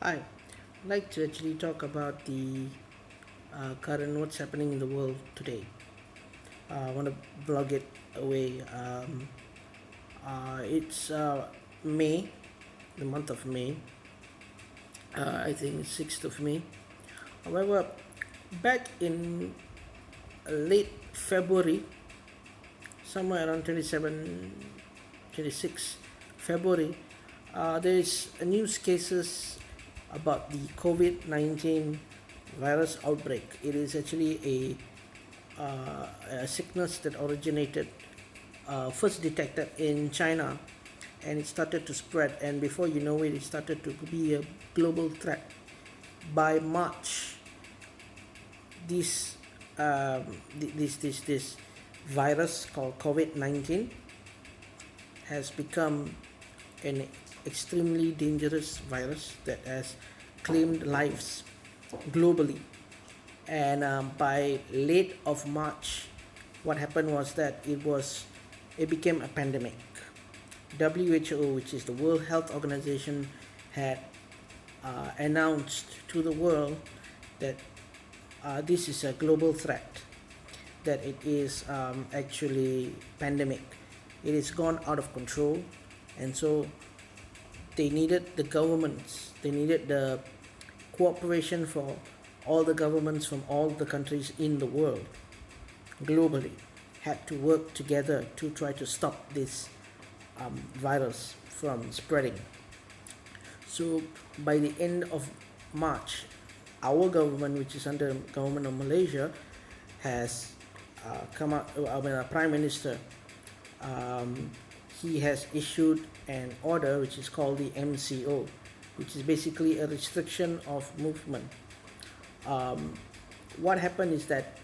Hi, I'd like to actually talk about the current what's happening in the world today. I want to vlog it away. It's May, the month of May. I think it's 6th of May. However, back in late February, somewhere around 27, 26 February, there is news cases about the COVID-19 virus outbreak. It is actually a sickness that originated, first detected in China, and it started to spread. And before you know it, it started to be a global threat. By March, this this virus called COVID-19 has become an extremely dangerous virus that has claimed lives globally. And by late of March, what happened was that it became a pandemic. WHO, which is the World Health Organization, had announced to the world that this is a global threat, that it is actually pandemic. It has gone out of control, and so they needed the governments, they needed the cooperation for all the governments from all the countries in the world globally had to work together to try to stop this virus from spreading. So by the end of March, our government, which is under government of Malaysia, has come out. Our Prime Minister, he has issued an order which is called the MCO, which is basically a restriction of movement. What happened is that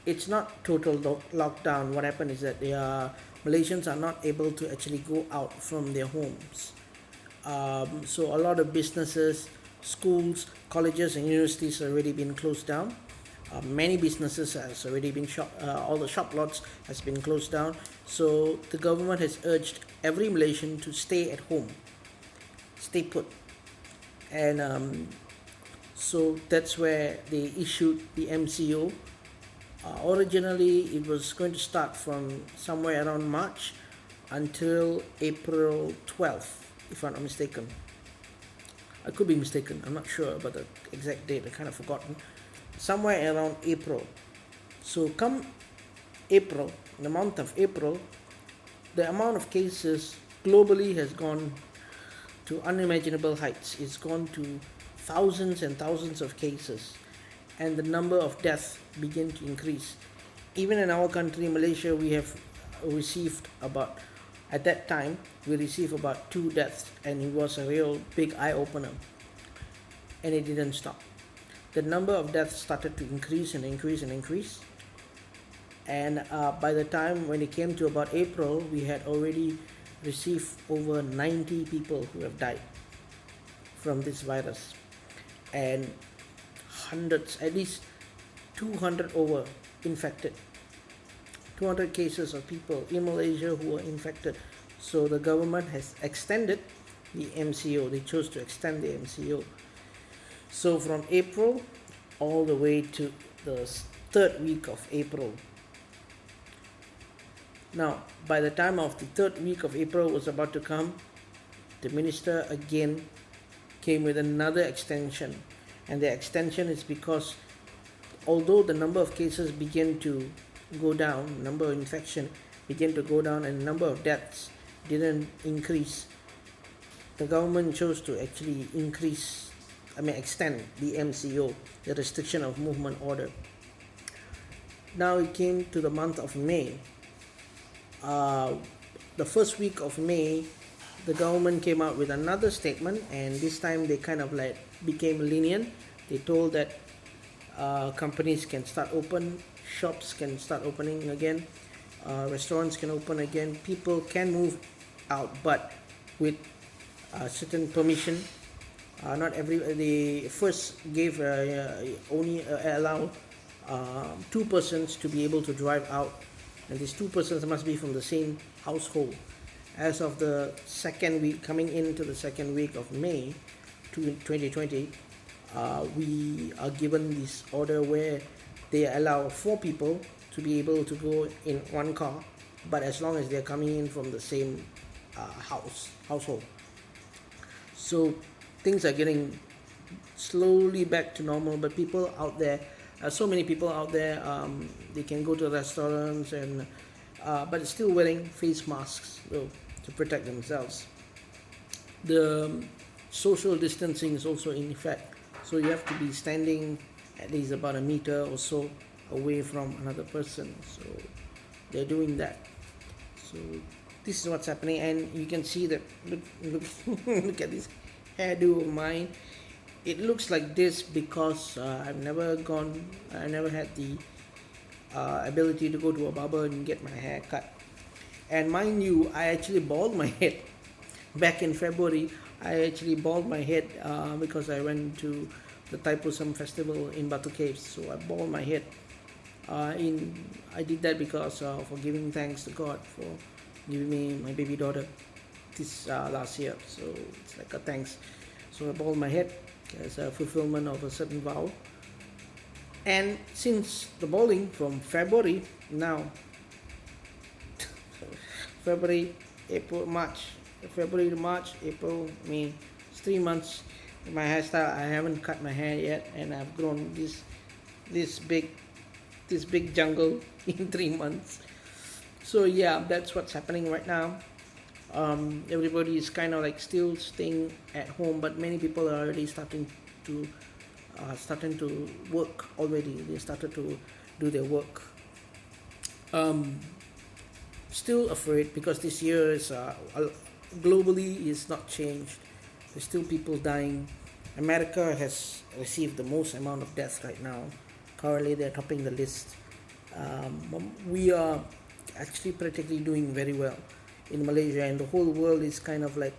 it's not total lockdown. What happened is that Malaysians are not able to actually go out from their homes. So a lot of businesses, schools, colleges and universities have already been closed down. Many businesses has already been all the shop lots has been closed down. So the government has urged every Malaysian to stay at home, stay put. And so that's where they issued the MCO. Originally, it was going to start from somewhere around March until April 12th, if I'm not mistaken. I could be mistaken, I'm not sure about the exact date, I kind of forgotten. Somewhere around April. So come April, in the month of April, the amount of cases globally has gone to unimaginable heights. It's gone to thousands and thousands of cases, and the number of deaths begin to increase. Even in our country, Malaysia, we have received about, at that time, we received about 2 deaths, and it was a real big eye-opener. And it didn't stop. The number of deaths started to increase and increase and increase. And by the time when it came to about April, we had already received over 90 people who have died from this virus. And hundreds, at least 200 over infected. 200 cases of people in Malaysia who were infected. So the government has extended the MCO. They chose to extend the MCO. So from April all the way to the 3rd week of April. Now, by the time of the 3rd week of April was about to come, the minister again came with another extension. And the extension is because although the number of cases began to go down, number of infection began to go down, and number of deaths didn't increase, the government chose to actually extend the MCO, the restriction of movement order. Now it came to the month of May. The first week of May, the government came out with another statement, and this time they kind of like became lenient. They told that companies can start open, shops can start opening again, restaurants can open again, people can move out, but with certain permission. Not every they first gave only allow 2 persons to be able to drive out, and these 2 persons must be from the same household. As of the second week, coming into the second week of May 2020, we are given this order where they allow 4 people to be able to go in one car, but as long as they're coming in from the same household. So things are getting slowly back to normal, but people out there, so many people out there, they can go to restaurants and but still wearing face masks though, to protect themselves. The social distancing is also in effect, so you have to be standing at least about a meter or so away from another person. So they're doing that. So this is what's happening, and you can see that. Look, look at this hairdo of mine. It looks like this because I never had the ability to go to a barber and get my hair cut. And mind you, I actually bald my head back in February. I actually bald my head because I went to the Thaipusam festival in Batu Caves. So I bald my head. I did that because for giving thanks to God for giving me my baby daughter this last year. So it's like a thanks. So I bald my head as a fulfillment of a certain vow. And since the balding from February now, February, April, March, February to March, April, May, it's 3 months. My hairstyle, I haven't cut my hair yet, and I've grown this big jungle in 3 months. So yeah, that's what's happening right now. Everybody is kind of like still staying at home, but many people are already starting to work already. They started to do their work. Still afraid because this year is globally is not changed. There's still people dying. America has received the most amount of deaths right now. Currently, they're topping the list. We are actually practically doing very well in Malaysia, and the whole world is kind of like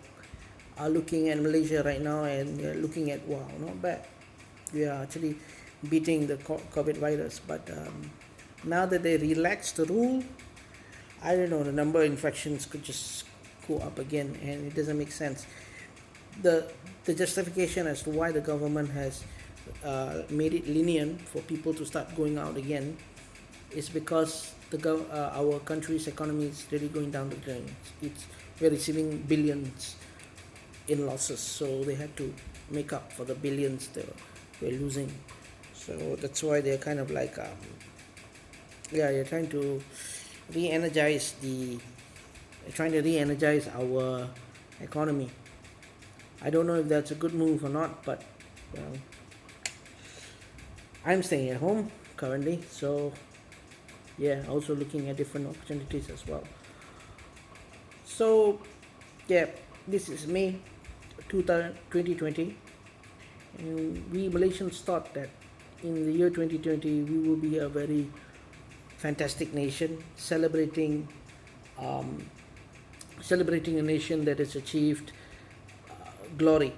looking at Malaysia right now, and they're looking at, wow, not bad. We are actually beating the COVID virus. But now that they relaxed the rule, I don't know, the number of infections could just go up again, and it doesn't make sense. The justification as to why the government has made it lenient for people to start going out again is because our country's economy is really going down the drain. We're receiving billions in losses, so they had to make up for the billions they're losing. So that's why they're kind of like they're trying to re-energize our economy. I don't know if that's a good move or not, but I'm staying at home currently, so yeah, also looking at different opportunities as well. So yeah, this is May 2020, and we Malaysians thought that in the year 2020 we will be a very fantastic nation, celebrating a nation that has achieved glory.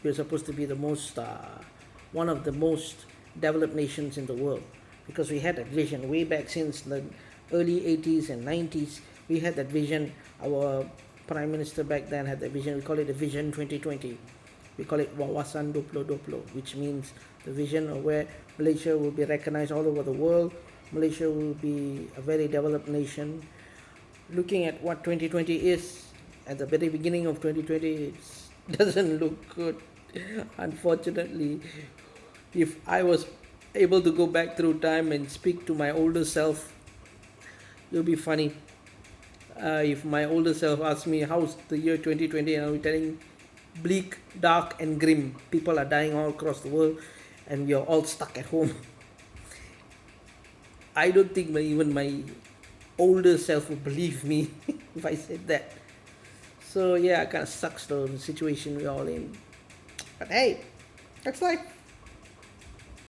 We're supposed to be one of the most developed nations in the world, because we had that vision way back since the early 80s and 90s. We had that vision. Our Prime Minister back then had that vision. We call it the Vision 2020. We call it Wawasan 2020, which means the vision of where Malaysia will be recognized all over the world. Malaysia will be a very developed nation. Looking at what 2020 is, at the very beginning of 2020, it doesn't look good. Unfortunately, if I was able to go back through time and speak to my older self, it'll be funny. If my older self asked me how's the year 2020, and I'll be telling bleak, dark and grim. People are dying all across the world, and we are all stuck at home. I don't think even my older self would believe me if I said that. So yeah, it kind of sucks though, the situation we're all in. But hey, that's life.